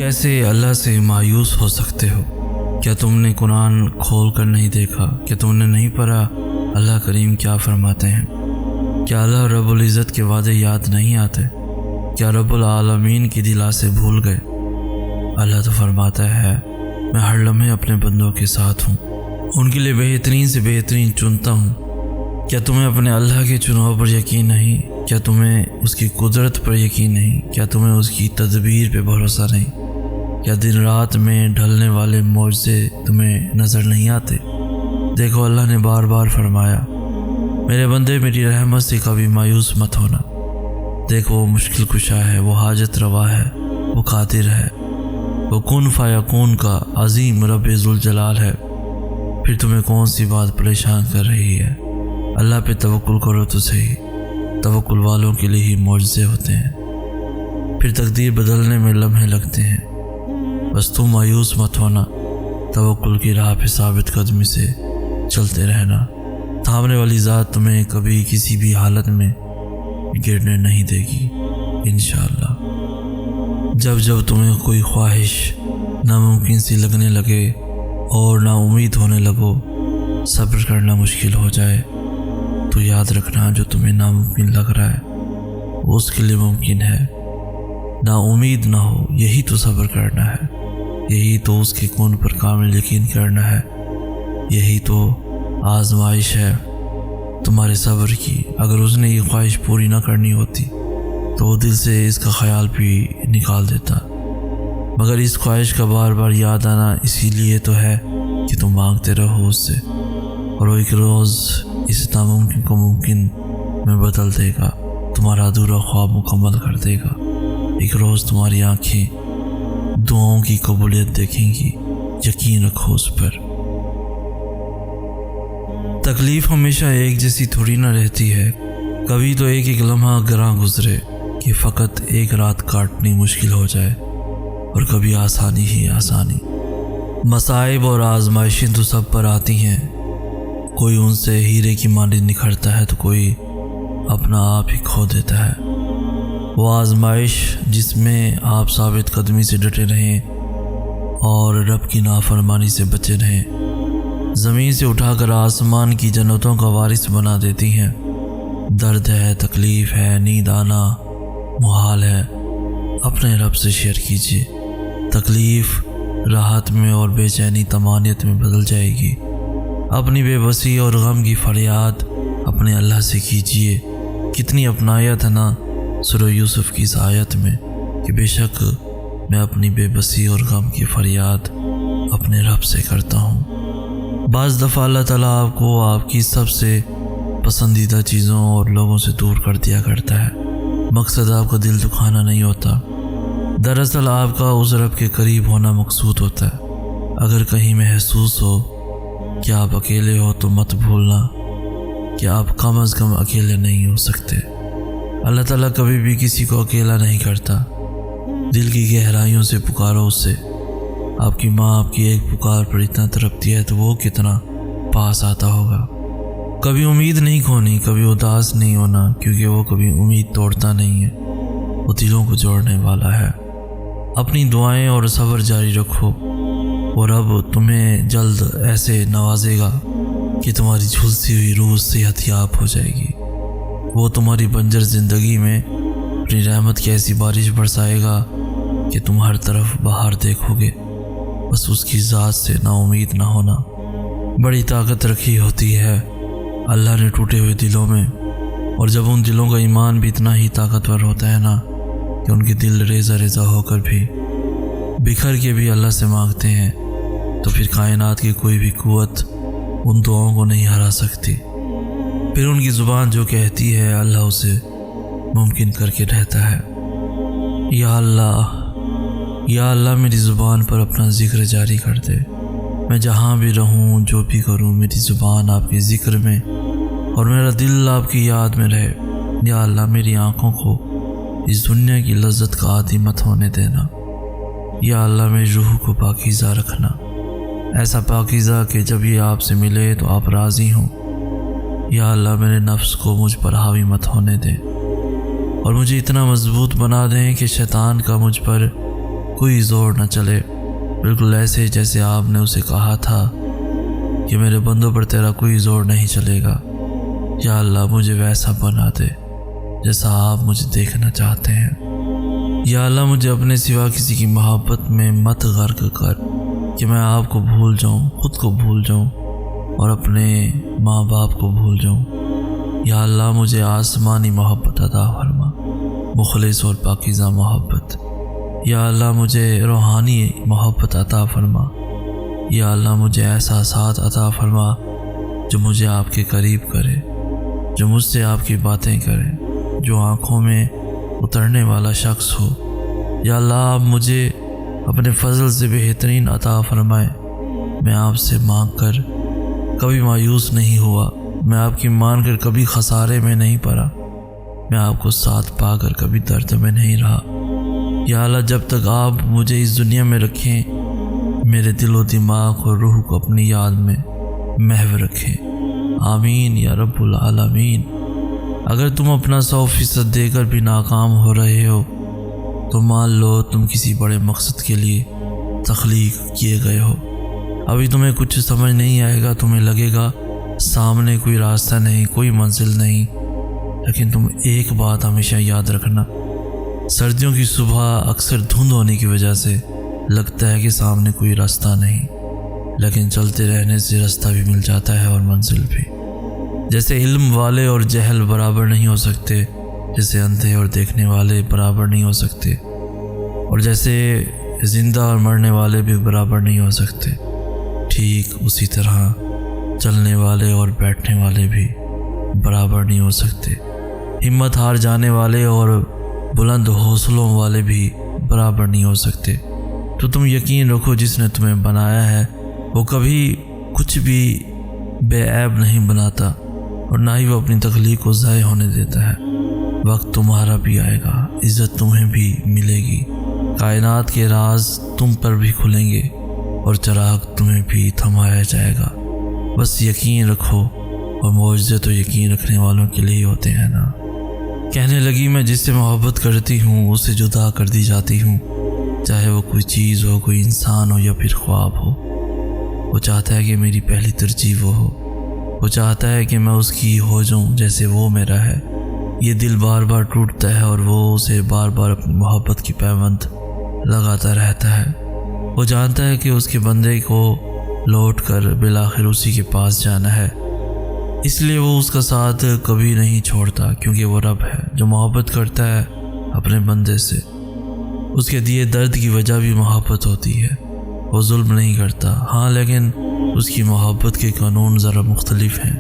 کیسے اللہ سے مایوس ہو سکتے ہو؟ کیا تم نے قرآن کھول کر نہیں دیکھا؟ کیا تم نے نہیں پڑھا اللہ کریم کیا فرماتے ہیں؟ کیا اللہ رب العزت کے وعدے یاد نہیں آتے؟ کیا رب العالمین کی دلا سے بھول گئے؟ اللہ تو فرماتا ہے میں ہر لمحے اپنے بندوں کے ساتھ ہوں، ان کے لیے بہترین سے بہترین چنتا ہوں۔ کیا تمہیں اپنے اللہ کے چناؤ پر یقین نہیں؟ کیا تمہیں اس کی قدرت پر یقین نہیں؟ کیا تمہیں اس کی تدبیر پہ بھروسہ نہیں؟ کیا دن رات میں ڈھلنے والے معجزے تمہیں نظر نہیں آتے؟ دیکھو اللہ نے بار بار فرمایا میرے بندے میری رحمت سے کبھی مایوس مت ہونا۔ دیکھو وہ مشکل کشا ہے، وہ حاجت روا ہے، وہ قادر ہے، وہ کن فیکون کا عظیم رب ذوالجلال ہے۔ پھر تمہیں کون سی بات پریشان کر رہی ہے؟ اللہ پہ توکل کرو تو صحیح، توکل والوں کے لیے ہی معجزے ہوتے ہیں۔ پھر تقدیر بدلنے میں لمحے لگتے ہیں، بس تم مایوس مت ہونا، توکل کی راہ پہ ثابت قدمی سے چلتے رہنا۔ تھامنے والی ذات تمہیں کبھی کسی بھی حالت میں گرنے نہیں دے گی انشاءاللہ۔ جب جب تمہیں کوئی خواہش ناممکن سی لگنے لگے اور نا امید ہونے لگو، صبر کرنا مشکل ہو جائے، تو یاد رکھنا جو تمہیں ناممکن لگ رہا ہے وہ اس کے لیے ممکن ہے۔ نا امید نہ ہو، یہی تو صبر کرنا ہے، یہی تو اس کے کون پر کامل یقین کرنا ہے، یہی تو آزمائش ہے تمہارے صبر کی۔ اگر اس نے یہ خواہش پوری نہ کرنی ہوتی تو وہ دل سے اس کا خیال بھی نکال دیتا، مگر اس خواہش کا بار بار یاد آنا اسی لیے تو ہے کہ تم مانگتے رہو اس سے، اور وہ ایک روز اس ناممکن کو ممکن میں بدل دے گا، تمہارا ادھورا خواب مکمل کر دے گا۔ ایک روز تمہاری آنکھیں دعاؤں کی قبولیت دیکھیں گی، یقین رکھو اس پر۔ تکلیف ہمیشہ ایک جیسی تھوڑی نہ رہتی ہے، کبھی تو ایک ایک لمحہ گراں گزرے کہ فقط ایک رات کاٹنی مشکل ہو جائے، اور کبھی آسانی ہی آسانی۔ مصائب اور آزمائشیں تو سب پر آتی ہیں، کوئی ان سے ہیرے کی مانند نکھرتا ہے تو کوئی اپنا آپ ہی کھو دیتا ہے۔ وہ آزمائش جس میں آپ ثابت قدمی سے ڈٹے رہیں اور رب کی نافرمانی سے بچے رہیں، زمین سے اٹھا کر آسمان کی جنتوں کا وارث بنا دیتی ہیں۔ درد ہے، تکلیف ہے، نیند آنا محال ہے، اپنے رب سے شیئر کیجیے۔ تکلیف راحت میں اور بے چینی طمانیت میں بدل جائے گی۔ اپنی بے بسی اور غم کی فریاد اپنے اللہ سے کیجیے۔ کتنی اپنائیت ہے نا سورہ یوسف کی اس آیت میں کہ بے شک میں اپنی بے بسی اور غم کی فریاد اپنے رب سے کرتا ہوں۔ بعض دفعہ اللہ تعالیٰ آپ کو آپ کی سب سے پسندیدہ چیزوں اور لوگوں سے دور کر دیا کرتا ہے۔ مقصد آپ کا دل دکھانا نہیں ہوتا، دراصل آپ کا اس رب کے قریب ہونا مقصود ہوتا ہے۔ اگر کہیں محسوس ہو کہ آپ اکیلے ہو تو مت بھولنا کہ آپ کم از کم اکیلے نہیں ہو سکتے۔ اللہ تعالیٰ کبھی بھی کسی کو اکیلا نہیں کرتا۔ دل کی گہرائیوں سے پکارو اس سے۔ آپ کی ماں آپ کی ایک پکار پر اتنا تڑپتی ہے تو وہ کتنا پاس آتا ہوگا۔ کبھی امید نہیں کھونی، کبھی اداس نہیں ہونا، کیونکہ وہ کبھی امید توڑتا نہیں ہے، وہ دلوں کو جوڑنے والا ہے۔ اپنی دعائیں اور صبر جاری رکھو، اور اب تمہیں جلد ایسے نوازے گا کہ تمہاری جھلسی ہوئی روح صحت یاب ہو جائے گی۔ وہ تمہاری بنجر زندگی میں اپنی رحمت کی ایسی بارش برسائے گا کہ تم ہر طرف باہر دیکھو گے۔ بس اس کی ذات سے نا امید نہ ہونا۔ بڑی طاقت رکھی ہوتی ہے اللہ نے ٹوٹے ہوئے دلوں میں، اور جب ان دلوں کا ایمان بھی اتنا ہی طاقتور ہوتا ہے نا کہ ان کے دل ریزہ ریزہ ہو کر بھی بکھر کے بھی اللہ سے مانگتے ہیں، تو پھر کائنات کی کوئی بھی قوت ان دعاؤں کو نہیں ہرا سکتی۔ پھر ان کی زبان جو کہتی ہے اللہ اسے ممکن کر کے رہتا ہے۔ یا اللہ میری زبان پر اپنا ذکر جاری کر دے۔ میں جہاں بھی رہوں، جو بھی کروں، میری زبان آپ کے ذکر میں اور میرا دل آپ کی یاد میں رہے۔ یا اللہ میری آنکھوں کو اس دنیا کی لذت کا عادی مت ہونے دینا۔ یا اللہ میری روح کو پاکیزہ رکھنا، ایسا پاکیزہ کہ جب یہ آپ سے ملے تو آپ راضی ہوں۔ یا اللہ میرے نفس کو مجھ پر حاوی مت ہونے دیں، اور مجھے اتنا مضبوط بنا دیں کہ شیطان کا مجھ پر کوئی زور نہ چلے، بالکل ایسے جیسے آپ نے اسے کہا تھا کہ میرے بندوں پر تیرا کوئی زور نہیں چلے گا۔ یا اللہ مجھے ویسا بنا دے جیسا آپ مجھے دیکھنا چاہتے ہیں۔ یا اللہ مجھے اپنے سوا کسی کی محبت میں مت غرق کر کہ میں آپ کو بھول جاؤں، خود کو بھول جاؤں اور اپنے ماں باپ کو بھول جاؤں۔ یا اللہ مجھے آسمانی محبت عطا فرما، مخلص اور پاکیزہ محبت۔ یا اللہ مجھے روحانی محبت عطا فرما۔ یا اللہ مجھے احساسات عطا فرما جو مجھے آپ کے قریب کرے، جو مجھ سے آپ کی باتیں کرے، جو آنکھوں میں اترنے والا شخص ہو۔ یا اللہ آپ مجھے اپنے فضل سے بہترین عطا فرمائے۔ میں آپ سے مانگ کر کبھی مایوس نہیں ہوا، میں آپ کی مان کر کبھی خسارے میں نہیں پڑا، میں آپ کو ساتھ پا کر کبھی درد میں نہیں رہا۔ یا اللہ جب تک آپ مجھے اس دنیا میں رکھیں، میرے دل و دماغ اور روح کو اپنی یاد میں محو رکھیں۔ آمین یا رب العالمین۔ اگر تم اپنا 100% دے کر بھی ناکام ہو رہے ہو تو مان لو تم کسی بڑے مقصد کے لیے تخلیق کیے گئے ہو۔ ابھی تمہیں کچھ سمجھ نہیں آئے گا، تمہیں لگے گا سامنے کوئی راستہ نہیں، کوئی منزل نہیں، لیکن تم ایک بات ہمیشہ یاد رکھنا، سردیوں کی صبح اکثر دھند ہونے کی وجہ سے لگتا ہے کہ سامنے کوئی راستہ نہیں، لیکن چلتے رہنے سے راستہ بھی مل جاتا ہے اور منزل بھی۔ جیسے علم والے اور جہل برابر نہیں ہو سکتے، جیسے اندھے اور دیکھنے والے برابر نہیں ہو سکتے، اور جیسے زندہ اور مرنے والے بھی برابر نہیں ہو سکتے، ٹھیک اسی طرح چلنے والے اور بیٹھنے والے بھی برابر نہیں ہو سکتے، ہمت ہار جانے والے اور بلند حوصلوں والے بھی برابر نہیں ہو سکتے۔ تو تم یقین رکھو جس نے تمہیں بنایا ہے وہ کبھی کچھ بھی بے عیب نہیں بناتا، اور نہ ہی وہ اپنی تخلیق کو ضائع ہونے دیتا ہے۔ وقت تمہارا بھی آئے گا، عزت تمہیں بھی ملے گی، کائنات کے راز تم پر بھی کھلیں گے اور چراغ تمہیں بھی تھمایا جائے گا۔ بس یقین رکھو، اور معجزے تو یقین رکھنے والوں کے لیے ہوتے ہیں نا۔ کہنے لگی میں جس سے محبت کرتی ہوں اسے جدا کر دی جاتی ہوں، چاہے وہ کوئی چیز ہو، کوئی انسان ہو یا پھر خواب ہو۔ وہ چاہتا ہے کہ میری پہلی ترجیح وہ ہو، وہ چاہتا ہے کہ میں اس کی ہو جاؤں جیسے وہ میرا ہے۔ یہ دل بار بار ٹوٹتا ہے اور وہ اسے بار بار اپنی محبت کی پیوند لگاتا رہتا ہے۔ وہ جانتا ہے کہ اس کے بندے کو لوٹ کر بالآخر اسی کے پاس جانا ہے، اس لیے وہ اس کا ساتھ کبھی نہیں چھوڑتا، کیونکہ وہ رب ہے جو محبت کرتا ہے اپنے بندے سے۔ اس کے دیے درد کی وجہ بھی محبت ہوتی ہے، وہ ظلم نہیں کرتا، ہاں لیکن اس کی محبت کے قانون ذرا مختلف ہیں۔